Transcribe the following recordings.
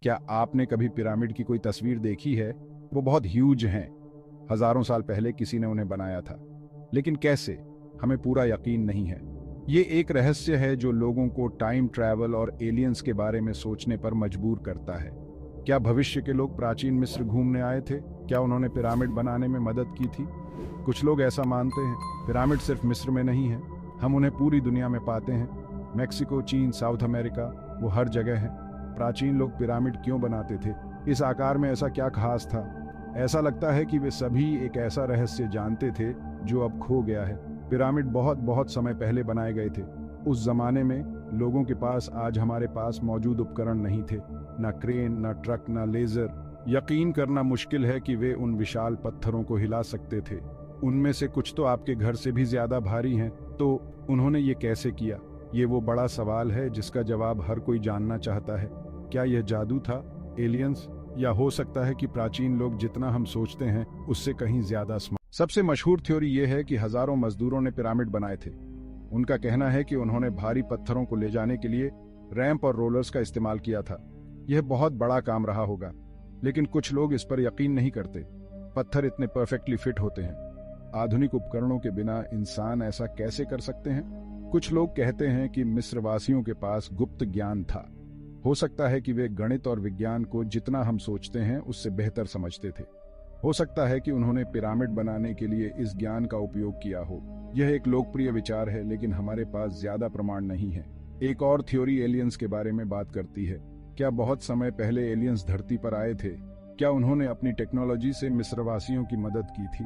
क्या आपने कभी पिरामिड की कोई तस्वीर देखी है? वो बहुत ह्यूज हैं। हजारों साल पहले किसी ने उन्हें बनाया था। लेकिन कैसे? हमें पूरा यकीन नहीं है। ये एक रहस्य है जो लोगों को टाइम ट्रैवल और एलियंस के बारे में सोचने पर मजबूर करता है। क्या भविष्य के लोग प्राचीन मिस्र घूमने आए थे? क्या उन्होंने पिरामिड बनाने में मदद की थी? कुछ लोग ऐसा मानते हैं। पिरामिड सिर्फ मिस्र में नहीं है, हम उन्हें पूरी दुनिया में पाते हैं। मैक्सिको, चीन, साउथ अमेरिका, वो हर जगह है। प्राचीन लोग पिरामिड क्यों बनाते थे? इस आकार में ऐसा क्या खास था? ऐसा लगता है कि वे सभी एक ऐसा रहस्य जानते थे जो अब खो गया है। पिरामिड बहुत बहुत समय पहले बनाए गए थे। उस जमाने में लोगों के पास आज हमारे पास मौजूद उपकरण नहीं थे। ना क्रेन, ना ट्रक, ना लेजर। यकीन करना मुश्किल है कि वे उन विशाल पत्थरों को हिला सकते थे। उनमें से कुछ तो आपके घर से भी ज्यादा भारी हैं। तो उन्होंने ये कैसे किया? ये वो बड़ा सवाल है जिसका जवाब हर कोई जानना चाहता है। क्या यह जादू था, एलियंस, या हो सकता है कि प्राचीन लोग जितना हम सोचते हैं उससे कहीं ज्यादा स्मार्ट? सबसे मशहूर थ्योरी यह है कि हजारों मजदूरों ने पिरामिड बनाए थे। उनका कहना है कि उन्होंने भारी पत्थरों को ले जाने के लिए रैंप और रोलर्स का इस्तेमाल किया था। यह बहुत बड़ा काम रहा होगा, लेकिन कुछ लोग इस पर यकीन नहीं करते। पत्थर इतने परफेक्टली फिट होते हैं। आधुनिक उपकरणों के बिना इंसान ऐसा कैसे कर सकते हैं? कुछ लोग कहते हैं कि मिस्रवासियों के पास गुप्त ज्ञान था। हो सकता है कि वे गणित और विज्ञान को जितना हम सोचते हैं उससे बेहतर समझते थे। हो सकता है कि उन्होंने पिरामिड बनाने के लिए इस ज्ञान का उपयोग किया हो। यह एक लोकप्रिय विचार है, लेकिन हमारे पास ज्यादा प्रमाण नहीं है। एक और थ्योरी एलियंस के बारे में बात करती है। क्या बहुत समय पहले एलियंस धरती पर आए थे? क्या उन्होंने अपनी टेक्नोलॉजी से मिस्रवासियों की मदद की थी?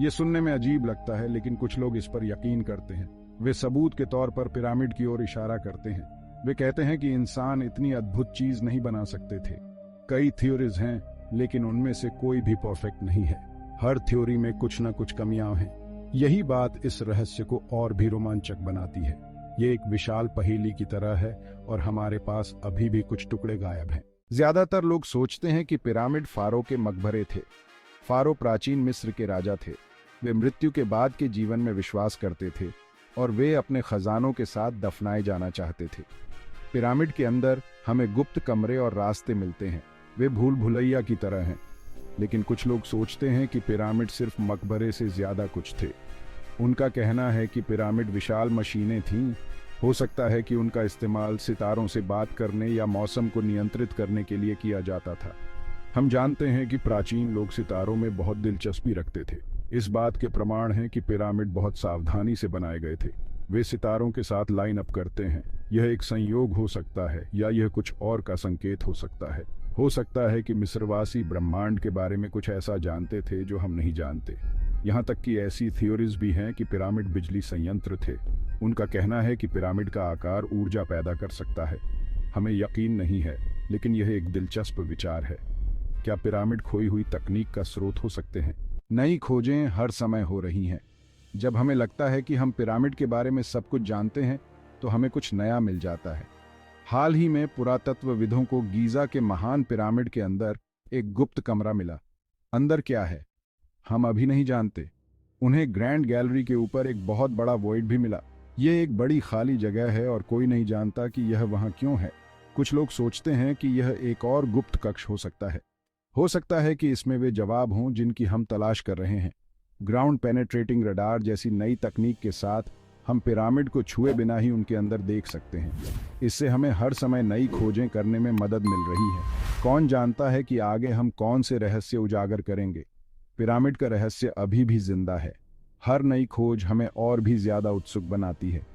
ये सुनने में अजीब लगता है, लेकिन कुछ लोग इस पर यकीन करते हैं। वे सबूत के तौर पर पिरामिड की ओर इशारा करते हैं। वे कहते हैं कि इंसान इतनी अद्भुत चीज नहीं बना सकते थे। कई थ्योरीज हैं, लेकिन उनमें से कोई भी परफेक्ट नहीं है। हर थ्योरी में कुछ न कुछ कमियां हैं। यही बात इस रहस्य को और भी रोमांचक बनाती है। ये एक विशाल पहेली की तरह है और हमारे पास अभी भी कुछ टुकड़े गायब हैं। ज्यादातर लोग सोचते हैं कि पिरामिड फारो के मकबरे थे। फारो प्राचीन मिस्र के राजा थे। वे मृत्यु के बाद के जीवन में विश्वास करते थे और वे अपने खजानों के साथ दफनाए जाना चाहते थे। पिरामिड के अंदर हमें गुप्त कमरे और रास्ते मिलते हैं। वे भूल भुलैया की तरह हैं। लेकिन कुछ लोग सोचते हैं कि पिरामिड सिर्फ मकबरे से ज्यादा कुछ थे। उनका कहना है कि पिरामिड विशाल मशीनें थीं। हो सकता है कि उनका इस्तेमाल सितारों से बात करने या मौसम को नियंत्रित करने के लिए किया जाता था। हम जानते हैं कि प्राचीन लोग सितारों में बहुत दिलचस्पी रखते थे। इस बात के प्रमाण हैं कि पिरामिड बहुत सावधानी से बनाए गए थे। वे सितारों के साथ लाइन अप करते हैं। यह एक संयोग हो सकता है या यह कुछ और का संकेत हो सकता है। हो सकता है कि मिस्रवासी ब्रह्मांड के बारे में कुछ ऐसा जानते थे जो हम नहीं जानते। यहाँ तक कि ऐसी थ्योरीज भी हैं कि पिरामिड बिजली संयंत्र थे। उनका कहना है कि पिरामिड का आकार ऊर्जा पैदा कर सकता है। हमें यकीन नहीं है, लेकिन यह एक दिलचस्प विचार है। क्या पिरामिड खोई हुई तकनीक का स्रोत हो सकते हैं? नई खोजें हर समय हो रही हैं। जब हमें लगता है कि हम पिरामिड के बारे में सब कुछ जानते हैं, तो हमें कुछ नया मिल जाता है। हाल ही में पुरातत्वविदों को गीजा के महान पिरामिड के अंदर एक गुप्त कमरा मिला। अंदर क्या है, हम अभी नहीं जानते। उन्हें ग्रैंड गैलरी के ऊपर एक बहुत बड़ा वॉइड भी मिला। यह एक बड़ी खाली जगह है और कोई नहीं जानता कि यह वहां क्यों है। कुछ लोग सोचते हैं कि यह एक और गुप्त कक्ष हो सकता है। हो सकता है कि इसमें वे जवाब हों जिनकी हम तलाश कर रहे हैं। ग्राउंड पेनेट्रेटिंग रडार जैसी नई तकनीक के साथ हम पिरामिड को छुए बिना ही उनके अंदर देख सकते हैं। इससे हमें हर समय नई खोजें करने में मदद मिल रही है। कौन जानता है कि आगे हम कौन से रहस्य उजागर करेंगे? पिरामिड का रहस्य अभी भी जिंदा है। हर नई खोज हमें और भी ज्यादा उत्सुक बनाती है।